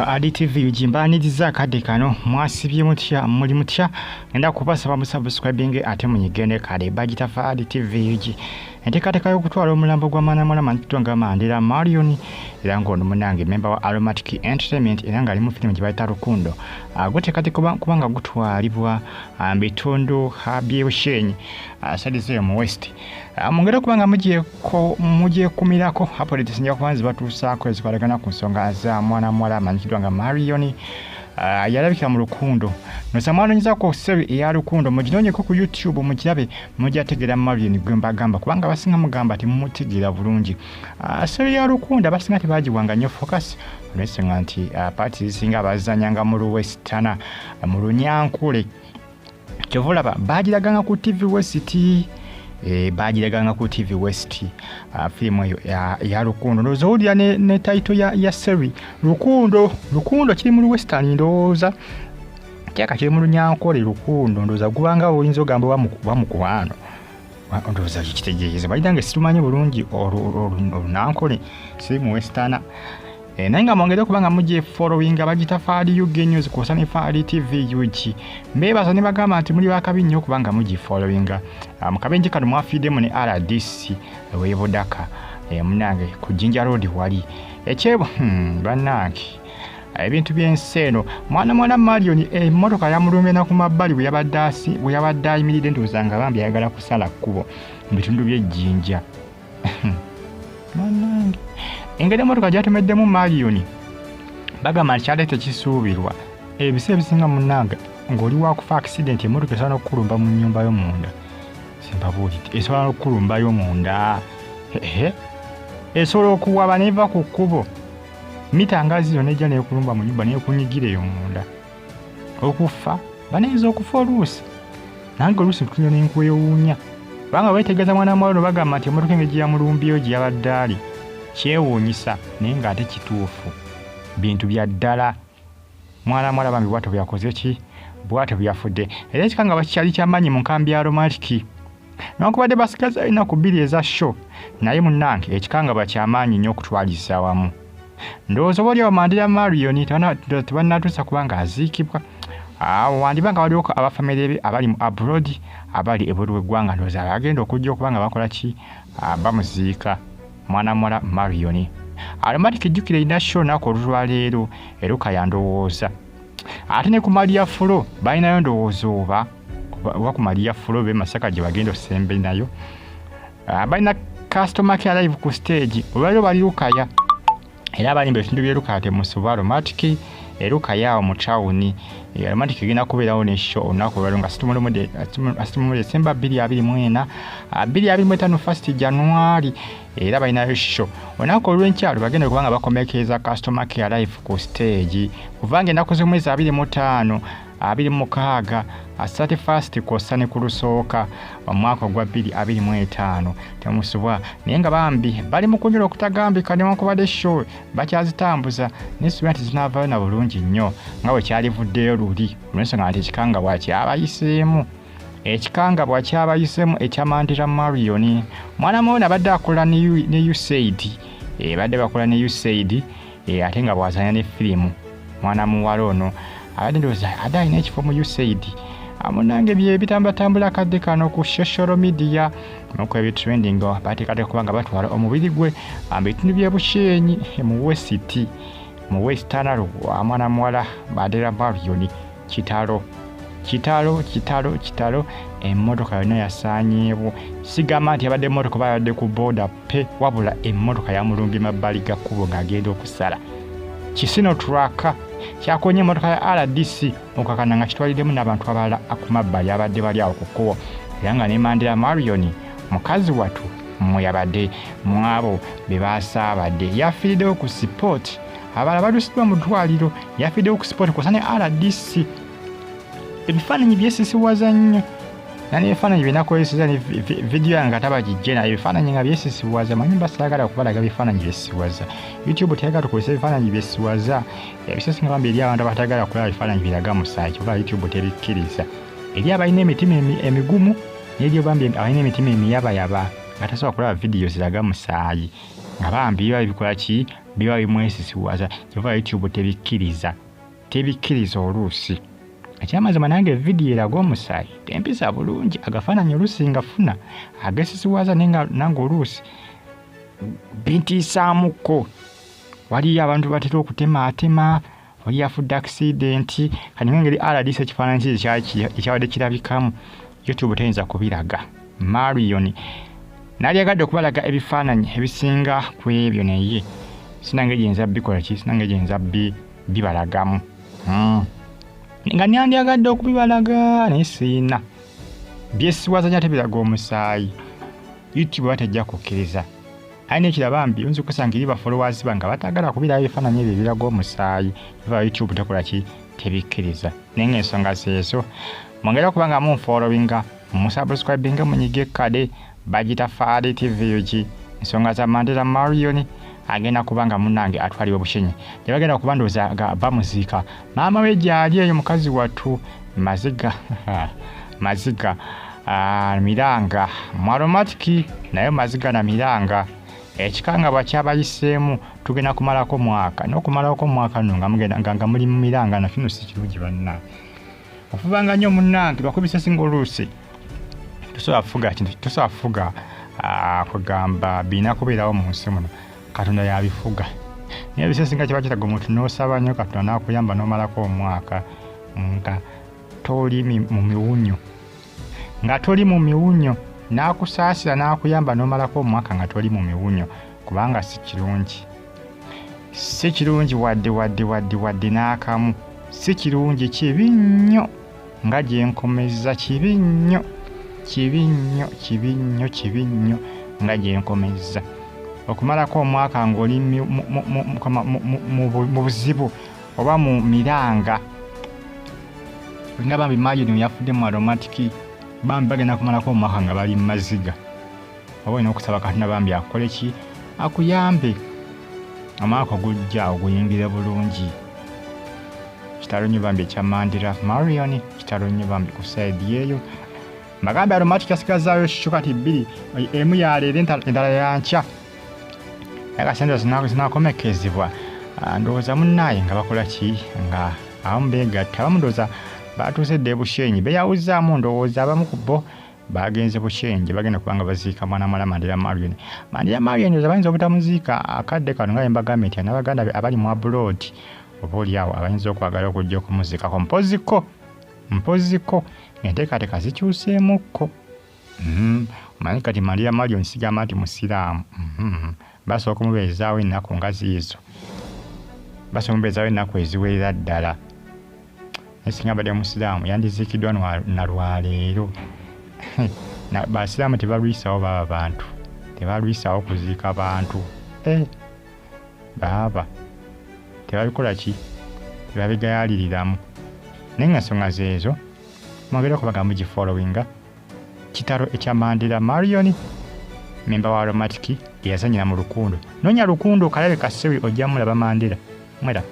Gitafaali TV ujimbaniriza akadde kano mwasibye mutya muli mutya ngenda kubasaba musubscribing ate munyigene kale Gitafaali TV uji enteekateeka y'okutwala omulambo gwa Mwanamwala Mantonga Mandela Marion era ng'ono munange member wa Aromatic Entertainment era ng'ali mu firimu gye bayita Lukundo guteekateeka kubanga gutwalibwa bitundu by'Ebushenyi sadize mu West mungera kubanga mujye kumirako hapo litisanja kwanza batuusaako ezikwatagana ku nsonga za Mwanamwala amanyikidwa nga Marion yalabika mu Lukundo nosamwanonyiza ko sebi eya Lukundo muginoonyeko ku YouTube mukirabe mujyategeera Marion gwe mbagamba kubanga basinga mugamba ati mumutegeera bulungi sebi ya Lukundo abasinga tebagiwanga nnyo focus olwesenga nti paati zisinga abazanyanga mu Westana mu Lunyankule kyovulaba bagiraganga ku TV West bagiraganga ku TV West filimu eyo ya Lukundo ndowooza ne title ya seri Lukundo kiri mu Western ndowooza kyaka kiri mu Lunyankole Lukundo ndowooza gubanga oyinza ogamba wamukwano ndowooza kitegeeza balidanga situmanyi bulungi Olunankole siri mu Western naye nga mwongere kubanga mujje following Gitafaali UG News kusana Faali TV UG mbebaza ne bagamba nti muli bakabi nnyo kubanga mujje following mukabenje kano mwafiidemu ne RDC webodaka munange ku Jinja Road wali ekyebo bannange ebintu by'enseno Mwanamwala Marion emmotoka yamulumye na ku mabbali bwe yabadde ayimiridde ndowooza bambi ayagala kusala kkubo mu bitundu by'Ejjinja bannange engeri emmotoka gyatemeddemu Marion bagamba nti kyali tekisuubirwa ebiseera ebisinga munnanga ng'oli wakufa accident emmotoka esobola n'okukulumba mu nnyumba y'omunda simbabuulidde esobola n'okukulumba y'omunda esobola okuwaba neva ku kkubo mita nga ziro nejja neekulumba mu nnyumba neekunyigira eyo munda okufa banayinza okufa oluusi nange oluusi tutunya n'enkwewuunya kubanga weetegeeza Mwanamwala ono bagamba nti emmotoka engeri gye yamulumbyeyo gye yabadde ali kyewuunyisa naye ng'ate kituufu bintu bya ddala Mwanamwala bambi bwato byakoze ki bwato byafudde era ekikanga bakikyali kyamaanyi mu nkambi ya Aromatic newankubadde basigaza ennaku bbiri eza show naye munnange ekikanga bakyamaanyi nnyo okutwaliza wamu ndowooza oba oliawo Mandela Marion tebannatuusa kubanga aziikibwa wandibanga waliwo abafamire be abali mu abroad abali ebweru w'eggwanga ndowooza bagenda okujja okubanga bakola ki bamuziika Mwanamwala Marion Aromatic ejjukira erina show nako olulwaleero eruka yandowooza ate ne ku Maria Fulo balinayo ndowooza oba ku Maria Fulo be Masaka gye bagenda osembe nayo balina customer care live ku stage olwaleero bali Lukaya era abalimba ebitundu by'Erukaya temusuba Aromatic eruka mu tawuni Aromatic egenda kubeerawo ne show olunaku olwaleero nga situmu December 2024 2025 1 January era balinayo show olunaku olw'enkyalo bagenda kubanga bakomekereza customer care live ku stage kuvanga ennaku z'omwezi 25 26 31 Kosane ku Lusooka omwaka gwa 2025 temusubwa naye nga bambi bali mu kunyula okutagambika newankubadde show bakyazitambuza n'esubira nti zinaavaayo na bulungi nnyo nga bwe kyalivuddeyo luli olw'ensonga nti ekikangabwa kyabayiseemu ekya Mandela Marion Mwanamwala abadde akola ne USAID badde bakola ne USAID ate nga bwazanya ne firimu Mwanamwala ono abadde ndowooza adde alina ekifo mu USAID munange bye bitambatambula kadde kano ku social media nuko ebitrending bateekateeka kubanga batwala omubiri gwe bitundu by'Ebushenyi mu Western Mwanamwala Mandela Marion kitalo emmotoka yonna yasaanyeewo sigamba nti abadde emmotoka bayadde ku booda pe wabula emmotoka yamulumbye mabbali ga kkubo ng'agenda okusala kisino traka kyakonye emmotoka ya RDC okakana nga kitwaliddemu n'abantu abalala ku mabbali abadde bali awo ku kkubo era nga ne Mandela Marion mukazi watu mweyabadde mwabo be baasaabadde yafiiriddewo ku support abalala balusiddwa mu ddwaliro yafiiriddewo ku support kw'osa ne RDC ebifaananyi byesisiwaza nnyo n'ebifaananyi byenakozesa ne vidiyo yange atabagijje nayo ebifaananyi nga byesisiwaza manyi basaagala okubalaga ebifaananyi byesisiwaza YouTube teyagala tukozesa ebifaananyi byesisiwaza ebisesinga bambi eri abantu abatagala kulaba ebifaananyi biraga musaayi kuba YouTube tebikkiriza eri abalina emitima emigumu n'eri bambi abalina emitima emiyabayaba nga tasobola kulaba vidiyo ziraga musaayi nga bambi bikola ki biba bimwesisiwaza kyova YouTube tebikkiriza oluusi. Ekyamazima nange vidiyo eraga omusaayi tempisa bulungi agafaananyi oluusi ngafuna agesisiwaza nange oluusi bintiisaamuko. Waliyo abantu batera okutemaatema, oli afudde accident, kati ngeri RDC ekifaananyi kiri ekyabadde kirabikamu YouTube teyinza kubiraga. Marion nali agadde okubalaga ebifaananyi ebisinga ku ebyo naye sinange gyenza bikola ki, sinange gyenza bibalagamu. Nga nandyagadde okubibalaga naye siina byesiwazanya tebiraga omusaayi. YouTube batajja kukkiriza. Aina ekiraba mbi oyinza okusanga eri followers bange batagala kubiraba ebifaananyi ebyo ebiraga omusaayi. YouTube tekola ki, tebikkiriza. Naye ng'ensonga seeso mwongera okubanga munfollowinga musubscribinga munyige kade Bagitafaali TV yuki ensonga za Mandela Marion agenda kubanga munange atwaliwe bushenyi gyebagenda kuba ndowooza bamuziika maama we gyali eyo mukazi wattu Maziga Miranga Mwaromatiki naye Maziga na Miranga ekikanga bwakyabayiseemu tugenda kumalako mwaka n'okumalako mwaka nno nga muli mu Miranga nakino si kirungi banna ofubanga nnyo munnange lwakubisa singa oluusi tosobola fuga kugamba birina kubeerawo mu nsi muno Katonda yabifuga. Naye ebisesinga kiba kiraga omuntu n'osaba nnyo Katonda n'akuyamba n'omalako omwaka nga toli mu miwunyo n'akusaasira n'akuyamba n'omalako omwaka nga toli mu miwunyo kubanga si kirungi wadde n'akamu. Si kirungi, kibi nnyo nga gye nkomezza, kibi nnyo nga gye nkomezza okumalako omwaka ng'oli mu buzibu oba mu miranga. Nga bambi Marion yafudde mu aromatiki bambi bagenda kumalako omwaka nga bali Maziga. Oba olina okusaba Katonda bambi akole ki, akuyambe omwaka ogujja oguyingire bulungi. Kitalo nnyo bambi ekya Mandela Marion, kitalo nnyo bambi ku side yeeyo. Magambo aromatiki asigazaayo kati bbiri, emu yaleero endala yankya. Akasente zinakomekezebwa ndowooza munnaaye nga bakola ki, nga abamu beegatta, abamu ndowooza batuuse dde bushenyi beeyawuzaamu, ndowooza abamu ku bo bagenze bushenyi bagenda kubanga baziika mwana muwala Mandela Marion. Mandela Marion ndowooza bayinza obutamuziika akadde kano nga bembagambe nti n'abaganda be abali mu abroad oba oliawo abayinza okwagala okujja okumuziikako mpoziko enteekateeka zikyuseemukko. Omanyi kati Mandela Marion sigamba nti musiraamu. Basooka omubeezaawo ennaku nga ziizo, basooka omubeezaawo ennaku eziwerera ddala. Naye singa badde musiraamu yandiziikiddwa na lwaleero. Basiraamu tebalwisawo baba bantu, tebalwisawo kuziika bantu. Baba tebabikola ki, tebabigayaaliriramu. Naye nga ensonga zeezo mwongera okubaga mugifollowinga. Kitalo ekya Mandela Marion memba wa aromatiki eyazanyira mu lukundo. Noonya lukundo kalabe kasewi ojja mulaba Mandela. Mwera.